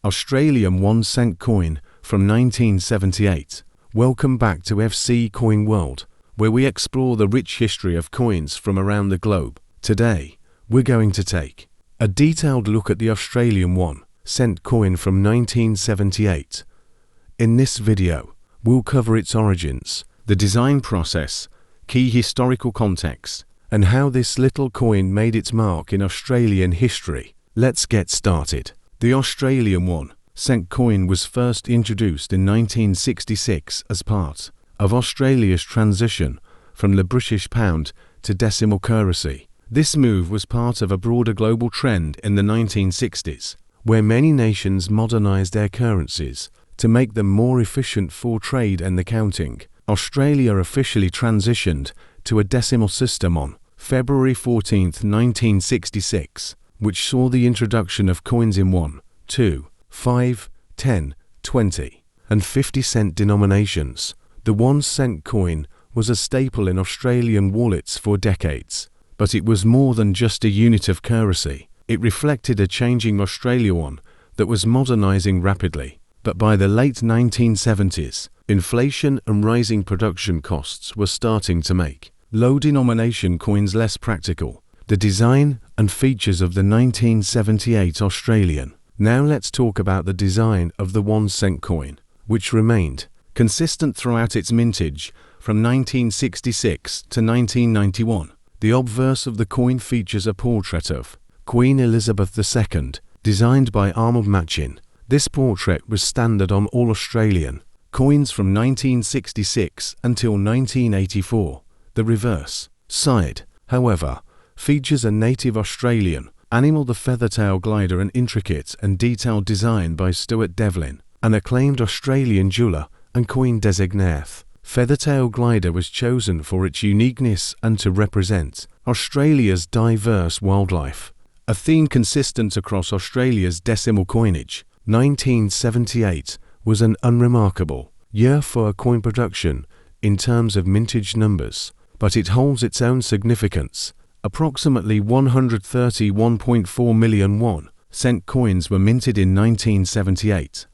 Australian 1 cent coin from 1978. Welcome back to FC Coin World, where we explore the rich history of coins from around the globe. Today, we're going to take a detailed look at the Australian 1 cent coin from 1978. In this video, we'll cover its origins, the design process, key historical context, and how this little coin made its mark in Australian history. Let's get started. The Australian 1 cent coin was first introduced in 1966 as part of Australia's transition from the British pound to decimal currency. This move was part of a broader global trend in the 1960s, where many nations modernized their currencies to make them more efficient for trade and accounting. Australia officially transitioned to a decimal system on February 14, 1966, which saw the introduction of coins in 1, 2, 5, 10, 20, and 50-cent denominations. The 1 cent coin was a staple in Australian wallets for decades, but it was more than just a unit of currency. It reflected a changing Australia 1 that was modernizing rapidly. But by the late 1970s, inflation and rising production costs were starting to make low-denomination coins less practical. The design and features of the 1978 Australian. Now let's talk about the design of the 1 cent coin, which remained consistent throughout its mintage from 1966 to 1991. The obverse of the coin features a portrait of Queen Elizabeth II, designed by Arnold Machin. This portrait was standard on all Australian coins from 1966 until 1984. The reverse side, however, features a native Australian animal, the feathertail glider, an intricate and detailed design by Stuart Devlin, an acclaimed Australian jeweller and coin designer. Feathertail glider was chosen for its uniqueness and to represent Australia's diverse wildlife, a theme consistent across Australia's decimal coinage. 1978 was an unremarkable year for coin production in terms of mintage numbers, but it holds its own significance. Approximately 131.4 million 1 cent coins were minted in 1978.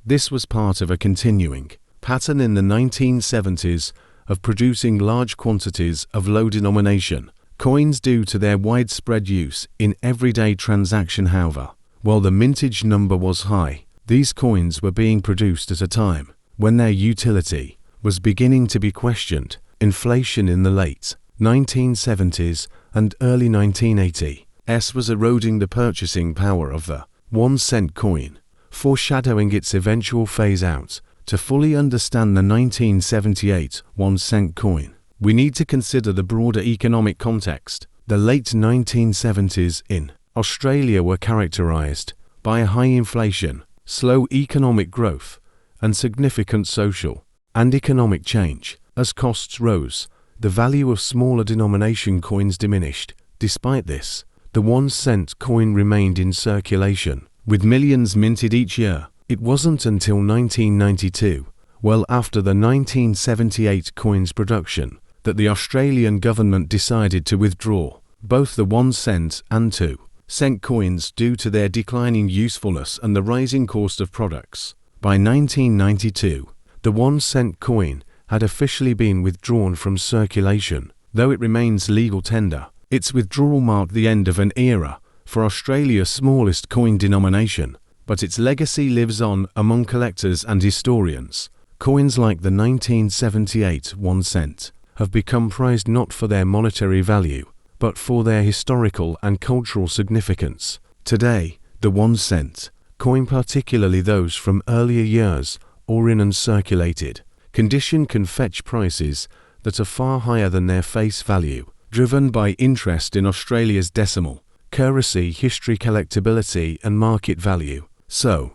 This was part of a continuing pattern in the 1970s of producing large quantities of low-denomination coins due to their widespread use in everyday transaction. However, while the mintage number was high, these coins were being produced at a time when their utility was beginning to be questioned. Inflation in the late 1970s and early 1980s was eroding the purchasing power of the 1 cent coin, foreshadowing its eventual phase-out. To fully understand the 1978 1 cent coin, we need to consider the broader economic context. The late 1970s in Australia were characterized by a high inflation, slow economic growth, and significant social and economic change. As costs rose, the value of smaller denomination coins diminished. Despite this, the 1 cent coin remained in circulation, with millions minted each year. It wasn't until 1992, well after the 1978 coin's production, that the Australian government decided to withdraw both the 1 cent and 2 cent coins due to their declining usefulness and the rising cost of products. By 1992, the 1 cent coin had officially been withdrawn from circulation. Though it remains legal tender, its withdrawal marked the end of an era for Australia's smallest coin denomination, but its legacy lives on among collectors and historians. Coins like the 1978 1 cent have become prized not for their monetary value, but for their historical and cultural significance. Today, the 1 cent coin, particularly those from earlier years or in uncirculated condition, can fetch prices that are far higher than their face value, driven by interest in Australia's decimal currency history, collectability, and market value. So,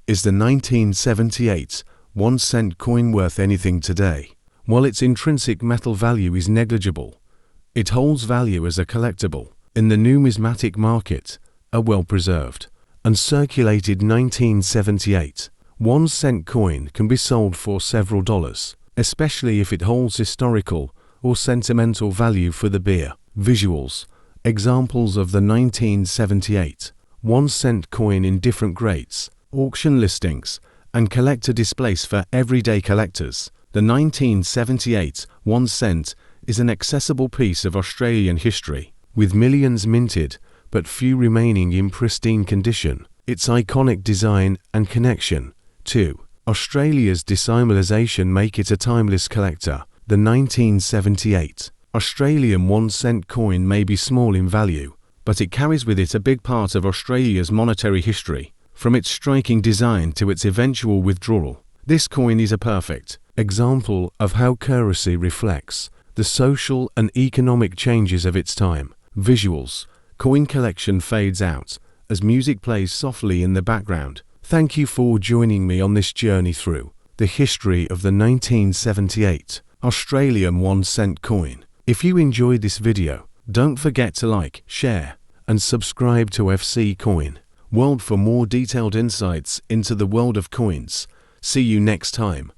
is the 1978 1 cent coin worth anything today? While its intrinsic metal value is negligible, it holds value as a collectible. In the numismatic market, a well-preserved and circulated 1978 1 cent coin can be sold for several dollars, especially if it holds historical or sentimental value for the beer. Visuals. Examples of the 1978 1 cent coin in different grades. auction listings, and collector displays for everyday collectors. The 1978 1 cent is an accessible piece of Australian history, with millions minted but few remaining in pristine condition. Its iconic design and connection to Australia's decimalisation make it a timeless collector. The 1978 Australian 1 cent coin may be small in value, but it carries with it a big part of Australia's monetary history, from its striking design to its eventual withdrawal. This coin is a perfect example of how currency reflects the social and economic changes of its time. Visuals. Coin collection fades out as music plays softly in the background. Thank you for joining me on this journey through the history of the 1978 Australian 1 cent coin. If you enjoyed this video, don't forget to like, share, and subscribe to FC Coin World for more detailed insights into the world of coins. See you next time.